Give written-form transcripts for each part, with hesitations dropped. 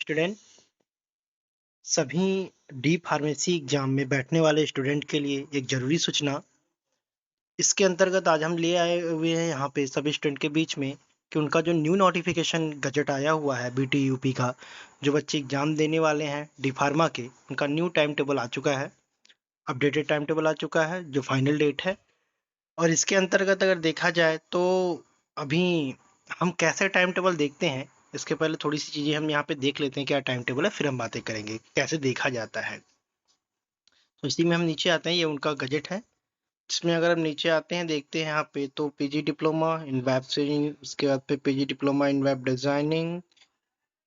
Student सभी D pharmacy exam में बैठने वाले स्टूडेंट के लिए एक जरूरी सूचना। इसके अंतर्गत आज हम ले आए हुए हैं यहाँ पे सभी स्टूडेंट के बीच में कि उनका जो न्यू नोटिफिकेशन गजट आया हुआ है बीटी यूपी का, जो बच्चे एग्जाम देने वाले हैं डी फार्मा के, उनका न्यू टाइम टेबल आ चुका है। अपडेटेड टाइम टेबल आ चुका है जो फाइनल डेट है। और इसके अंतर्गत अगर देखा जाए तो अभी हम कैसे टाइम टेबल देखते हैं, इसके पहले थोड़ी सी चीजें हम यहाँ पे देख लेते हैं क्या टाइम टेबल है, फिर हम बातें करेंगे कैसे देखा जाता है। तो इसी में हम नीचे आते हैं, ये उनका गजट है जिसमें अगर हम नीचे आते हैं देखते हैं यहाँ पे तो PG diploma in web saving, उसके बाद पे PG diploma in web designing.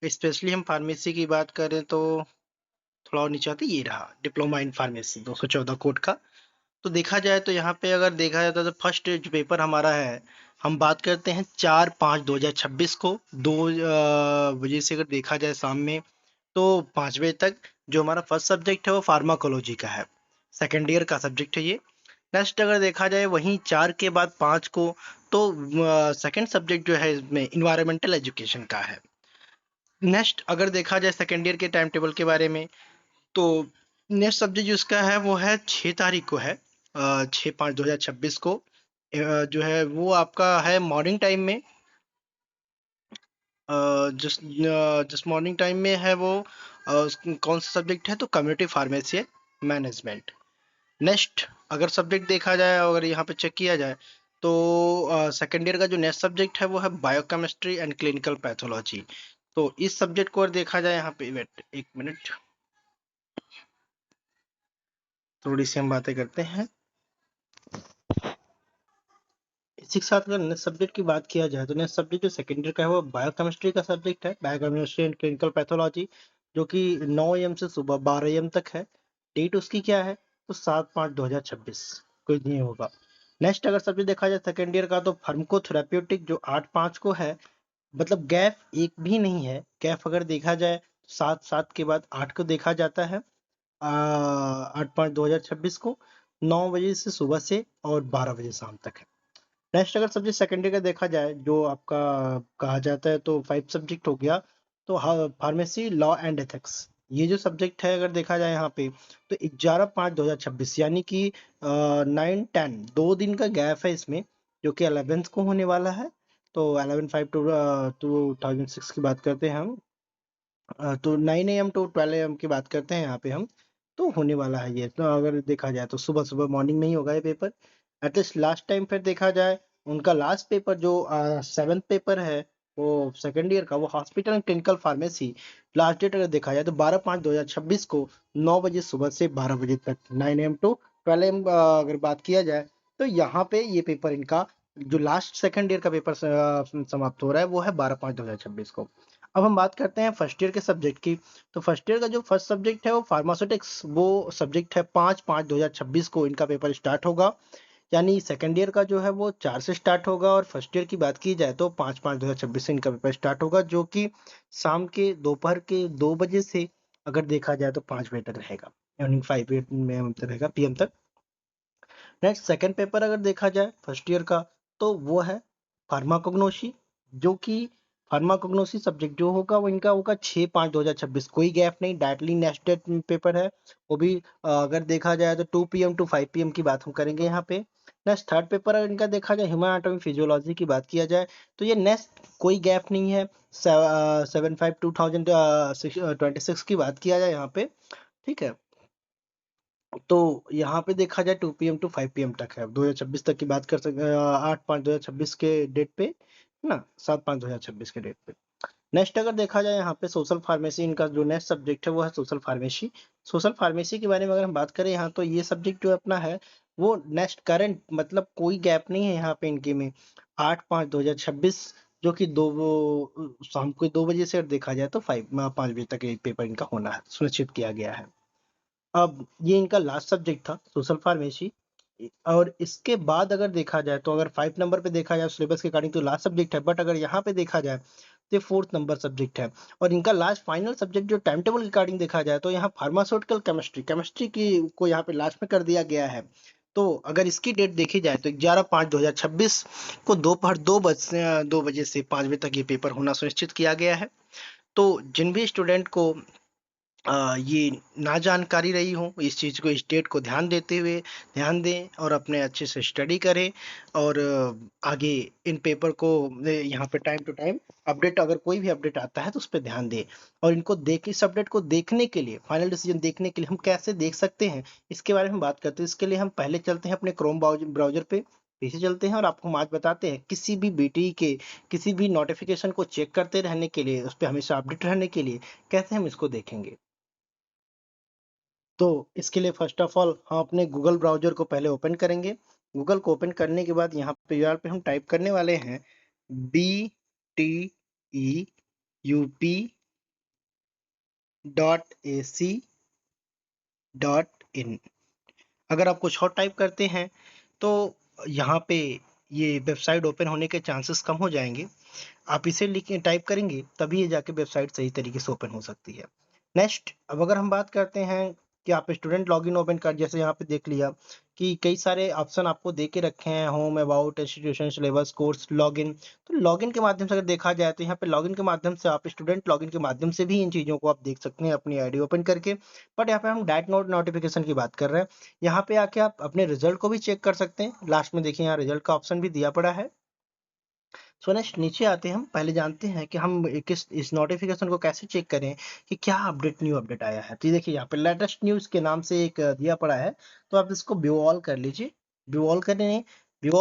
Specially हम फार्मेसी की बात करें तो थोड़ा और नीचे आते, ये रहा डिप्लोमा इन फार्मेसी 214 कोड का। तो देखा जाए तो यहाँ पे अगर देखा जाता है तो फर्स्ट जो पेपर हमारा है, हम बात करते हैं 4/5/2026 को 2 बजे से अगर देखा जाए शाम में तो 5 बजे तक। जो हमारा फर्स्ट सब्जेक्ट है वो फार्माकोलॉजी का है, सेकेंड ईयर का सब्जेक्ट है ये। नेक्स्ट अगर देखा जाए वहीं 4 के बाद 5 को तो सेकेंड सब्जेक्ट जो है इसमें इन्वायरमेंटल एजुकेशन का है। नेक्स्ट अगर देखा जाए सेकेंड ईयर के टाइम टेबल के बारे में तो नेक्स्ट सब्जेक्ट जो इसका है वो है 6 तारीख को है, 6/5/2026 को। जो है वो आपका है मॉर्निंग टाइम में। जिस मॉर्निंग टाइम में है वो कौन सा सब्जेक्ट है तो कम्युनिटी फार्मेसी मैनेजमेंट। नेक्स्ट अगर सब्जेक्ट देखा जाए, अगर यहाँ पे चेक किया जाए तो सेकेंड ईयर का जो नेक्स्ट सब्जेक्ट है वो है बायोकेमिस्ट्री एंड क्लिनिकल पैथोलॉजी। तो इस सब्जेक्ट को अगर देखा जाए यहाँ पे, वेट एक मिनट, थोड़ी सी हम बातें करते हैं। इसी के साथ अगर नेक्स्ट सब्जेक्ट की बात किया जाए तो नेक्स्ट सब्जेक्ट जो सेकेंड ईयर का है वो बायोकेमिस्ट्री का सब्जेक्ट है, बायोकेमिस्ट्री एंड क्लिनिकल पैथोलॉजी, जो कि 9 AM से सुबह 12 AM तक है। डेट उसकी क्या है तो 7/5/2026, कोई नहीं होगा। नेक्स्ट अगर सब्जेक्ट देखा जाए सेकेंड ईयर का तो फार्माकोथेराप्यूटिक जो 8/5 को है, मतलब गैप एक भी नहीं है। गैप अगर देखा जाए 7/7 के बाद 8 को देखा जाता है, 8/5/2026 को 9 बजे से सुबह से और 12 बजे शाम तक है। नेक्स्ट अगर सब्जेक्ट सेकेंडरी का देखा जाए जो आपका कहा जाता है तो 5 सब्जेक्ट हो गया, तो फार्मेसी लॉ एंड एथिक्स, ये जो सब्जेक्ट है अगर देखा जाए यहाँ पे तो 11/5/2026, यानी कि 9-10 2 दिन का गैप है इसमें, जो कि 11th को होने वाला है। तो 11/5/2006 की बात करते हैं हम, तो 9 AM टू 12 AM की बात करते हैं यहाँ पे हम, तो होने वाला है ये। तो अगर देखा जाए तो सुबह सुबह मॉर्निंग में ही होगा ये पेपर। एटलीस्ट लास्ट टाइम फिर देखा जाए उनका लास्ट पेपर जो 7th पेपर है वो सेकेंड ईयर का, वो hospital and clinical pharmacy, last date अगर देखा जाए तो 12/5/2026 को 9 बजे सुबह से 12 बजे तक, 9 AM टू 12 AM अगर बात किया जाए तो यहाँ पे ये पेपर इनका जो लास्ट सेकेंड ईयर का पेपर समाप्त हो रहा है वो है 12/5/2026 को। अब हम बात करते हैं फर्स्ट ईयर के सब्जेक्ट की। तो फर्स्ट ईयर का जो फर्स्ट सब्जेक्ट है वो फार्मास्यूटिक्स, वो सब्जेक्ट है 5/5/2026 को इनका पेपर स्टार्ट होगा। यानी सेकेंड ईयर का जो है वो 4 से स्टार्ट होगा, और फर्स्ट ईयर की बात की जाए तो 5/5/2026 से इनका पेपर स्टार्ट होगा, जो कि शाम के दोपहर के 2 बजे से अगर देखा जाए तो 5 बजे तक रहेगा, इवनिंग 5 PM तक रहेगा, PM तक। नेक्स्ट सेकंड पेपर अगर देखा जाए फर्स्ट ईयर का तो वो है फार्माकोग्नोसी, जो कि फार्माकोग्नोसी सब्जेक्ट जो होगा वो इनका होगा 6/5/2026, कोई गैप नहीं, डायरेक्टली नेक्स्ट डेट पेपर है। वो भी अगर देखा जाए तो 2 PM टू 5 PM की बात हम करेंगे यहाँ पे। नेक्स्ट थर्ड पेपर अगर इनका देखा जाए ह्यूमन एनाटॉमी फिजियोलॉजी की बात किया जाए तो ये नेक्स्ट कोई गैप नहीं है, 7/5/2026 की बात किया जाए यहाँ पे, ठीक है। तो यहाँ पे देखा जाए 2 PM टू 5 PM तक है, 2026 तक की बात कर सकते, 8/5/2026 के डेट पे है ना, 7/5/2026 के डेट पे। नेक्स्ट अगर देखा जाए यहाँ पे सोशल फार्मेसी, इनका जो नेक्स्ट सब्जेक्ट है वो है सोशल फार्मेसी। सोशल फार्मेसी के बारे में अगर हम बात करें यहाँ तो ये सब्जेक्ट जो अपना है वो नेक्स्ट करंट, मतलब कोई गैप नहीं है यहाँ पे इनके में, 8/5/2026, जो कि शाम को 2 बजे से अगर देखा जाए तो 5 बजे तक एक पेपर इनका होना है, सुनिश्चित किया गया है। अब ये इनका लास्ट सब्जेक्ट था सोशल फार्मेसी। और इसके बाद अगर देखा जाए तो अगर 5 नंबर पे देखा जाए सिलेबस के अकॉर्डिंग तो लास्ट सब्जेक्ट है, बट अगर यहाँ पे देखा जाए तो 4th नंबर सब्जेक्ट है। और इनका लास्ट फाइनल सब्जेक्ट जो टाइम टेबल के अकॉर्डिंग देखा जाए तो यहाँ फार्मास्यूटिकल केमिस्ट्री, केमिस्ट्री की को यहाँ पे लास्ट में कर दिया गया है। तो अगर इसकी डेट देखी जाए तो 11/5/2026 को दोपहर 2 बजे से 5 बजे तक ये पेपर होना सुनिश्चित किया गया है। तो जिन भी स्टूडेंट को ये ना जानकारी रही हो, इस चीज़ को, इस डेट को ध्यान दें और अपने अच्छे से स्टडी करें और आगे इन पेपर को यहाँ पे टाइम टू टाइम अपडेट, अगर कोई भी अपडेट आता है तो उस पर ध्यान दें। और इनको इस अपडेट को देखने के लिए, फाइनल डिसीजन देखने के लिए हम कैसे देख सकते हैं, इसके बारे में बात करते हैं। इसके लिए हम पहले चलते हैं अपने क्रोम ब्राउजर पे, पीछे चलते हैं और आपको हम आज बताते हैं किसी भी बीटी के किसी भी नोटिफिकेशन को चेक करते रहने के लिए, उस पर हमेशा अपडेट रहने के लिए कैसे हम इसको देखेंगे। तो इसके लिए फर्स्ट ऑफ ऑल हम अपने गूगल ब्राउजर को पहले ओपन करेंगे। गूगल को ओपन करने के बाद यहाँ पे यूआरएल पे हम टाइप करने वाले हैं bteup.ac.in। अगर आप कुछ और टाइप करते हैं तो यहाँ पे ये वेबसाइट ओपन होने के चांसेस कम हो जाएंगे। आप इसे लिख टाइप करेंगे तभी ये जाके वेबसाइट सही तरीके से ओपन हो सकती है। नेक्स्ट, अब अगर हम बात करते हैं कि आप स्टूडेंट लॉगिन ओपन कर, जैसे यहाँ पे देख लिया कि कई सारे ऑप्शन आपको दे के रखे हैं, home, about, institution, syllabus, course, login. तो लॉगिन के माध्यम से अगर देखा जाए तो यहाँ पे लॉगिन के माध्यम से आप स्टूडेंट लॉगिन के माध्यम से भी इन चीज़ों को आप देख सकते हैं अपनी आईडी ओपन करके। बट यहाँ पे हम डायरेक्ट नोटिफिकेशन की बात कर रहे हैं। यहाँ पे आके आप अपने रिजल्ट को भी चेक कर सकते हैं। लास्ट में देखिए यहाँ रिजल्ट का ऑप्शन भी दिया पड़ा है। सो नेक्स्ट नीचे आते हैं, हम पहले जानते हैं कि हम किस इस नोटिफिकेशन को कैसे चेक करें कि क्या अपडेट, न्यू अपडेट आया है। तो ये देखिए यहाँ पे लेटेस्ट न्यूज़ के नाम से एक दिया पड़ा है, तो आप इसको व्यू ऑल कर लीजिए। व्यू ऑल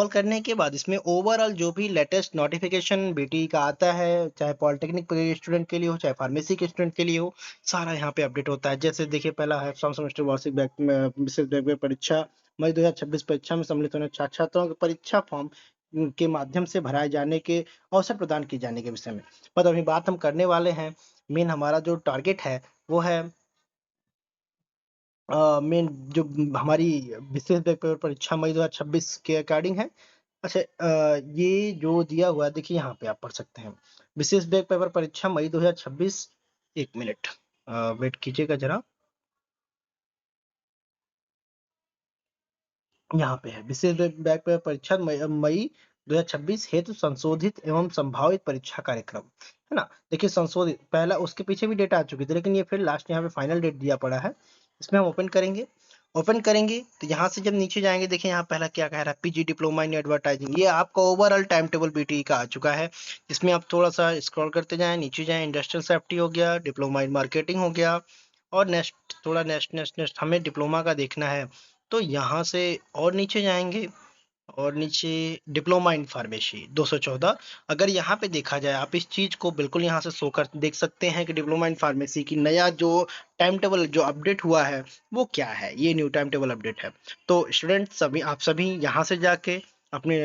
करने के बाद इसमें ओवरऑल जो भी लेटेस्ट नोटिफिकेशन बीटी का आता है, चाहे पॉलिटेक्निक के स्टूडेंट के लिए हो, चाहे फार्मेसी के स्टूडेंट के लिए हो, सारा यहाँ पे अपडेट होता है। जैसे देखिए पहला है सम सेमेस्टर वार्षिक विशेष बैक परीक्षा मई 2026 परीक्षा में सम्मिलित होने छात्रों की परीक्षा फॉर्म के माध्यम से भराए जाने के अवसर प्रदान किए जाने के विषय में। पर अभी बात हम करने वाले हैं, मेन हमारा जो टारगेट है वो है मेन जो हमारी विशेष पेपर परीक्षा मई 2026 के अकॉर्डिंग है। अच्छा, ये जो दिया हुआ है देखिए यहाँ पे आप पढ़ सकते हैं, विशेष बैक पेपर परीक्षा मई 2026। एक मिनट वेट कीजिएगा जरा, यहाँ पे है विशेष बैक पेपर परीक्षा मई 2026 हेतु संशोधित एवं संभावित परीक्षा कार्यक्रम, है ना। देखिए संशोधित, पहला उसके पीछे भी डेट आ चुकी थी, लेकिन ये फिर लास्ट यहाँ पे फाइनल डेट दिया पड़ा है। इसमें हम ओपन करेंगे तो यहाँ से जब नीचे जाएंगे, देखिए यहाँ पहला क्या कह रहा है, पीजी डिप्लोमा इन एडवर्टाइजिंग। ये आपका ओवरऑल टाइम टेबल बीटी का आ चुका है। इसमें आप थोड़ा सा स्क्रॉल करते जाएं, नीचे जाएं, इंडस्ट्रियल सेफ्टी हो गया, डिप्लोमा इन मार्केटिंग हो गया, और नेक्स्ट थोड़ा नेक्स्ट हमें डिप्लोमा का देखना है। तो यहाँ से और नीचे जाएंगे, और नीचे डिप्लोमा इन फार्मेसी 214। अगर यहाँ पे देखा जाए, आप इस चीज को बिल्कुल यहाँ से शो कर देख सकते हैं कि डिप्लोमा इन फार्मेसी की नया जो टाइम टेबल जो अपडेट हुआ है वो क्या है, ये न्यू टाइम टेबल अपडेट है। तो स्टूडेंट सभी, आप सभी यहाँ से जाके अपने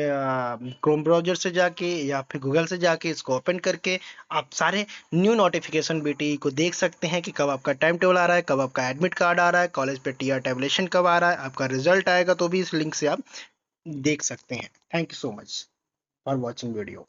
क्रोम ब्राउजर से जाके या फिर गूगल से जाके इसको ओपन करके आप सारे न्यू नोटिफिकेशन बीटी को देख सकते हैं कि कब आपका टाइम टेबल आ रहा है, कब आपका एडमिट कार्ड आ रहा है, कॉलेज पे टीआर टेबलेशन कब आ रहा है, आपका रिजल्ट आएगा, तो भी इस लिंक से आप देख सकते हैं। Thank you so much for watching video.